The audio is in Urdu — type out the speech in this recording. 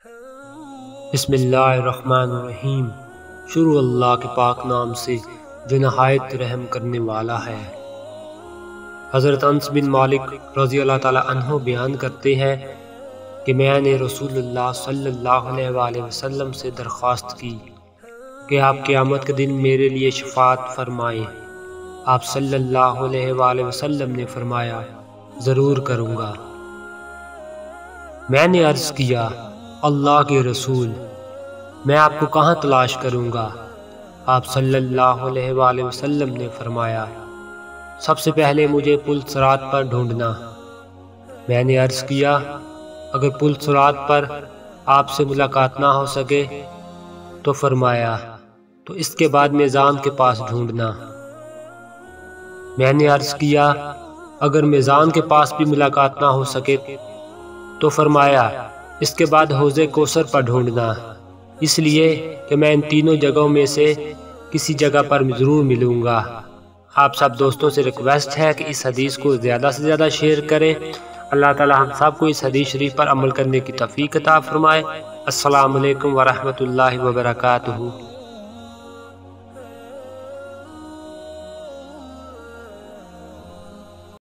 بسم اللہ الرحمن الرحیم۔ شروع اللہ کے پاک نام سے جو نہایت رحم کرنے والا ہے۔ حضرت انس بن مالک رضی اللہ تعالیٰ عنہ بیان کرتے ہیں کہ میں نے رسول اللہ صلی اللہ علیہ وآلہ وسلم سے درخواست کی کہ آپ قیامت کے دن میرے لیے شفاعت فرمائیں۔ آپ صلی اللہ علیہ وآلہ وسلم نے فرمایا ضرور کروں گا۔ میں نے عرض کیا اللہ کے رسول، میں آپ کو کہاں تلاش کروں گا؟ آپ صلی اللہ علیہ وآلہ وسلم نے فرمایا سب سے پہلے مجھے پل صراط پر ڈھونڈنا۔ میں نے عرض کیا اگر پل صراط پر آپ سے ملاقات نہ ہو سکے تو فرمایا تو اس کے بعد میزان کے پاس ڈھونڈنا۔ میں نے عرض کیا اگر میزان کے پاس بھی ملاقات نہ ہو سکے تو فرمایا اس کے بعد حوض کوثر پر ڈھونڈنا، اس لیے کہ میں ان تینوں جگہوں میں سے کسی جگہ پر ضرور ملوں گا۔ آپ سب دوستوں سے ریکویسٹ ہے کہ اس حدیث کو زیادہ سے زیادہ شیئر کریں۔ اللہ تعالی ہم سب کو اس حدیث شریف پر عمل کرنے کی توفیق عطا فرمائے۔ السلام علیکم ورحمۃ اللہ وبرکاتہ۔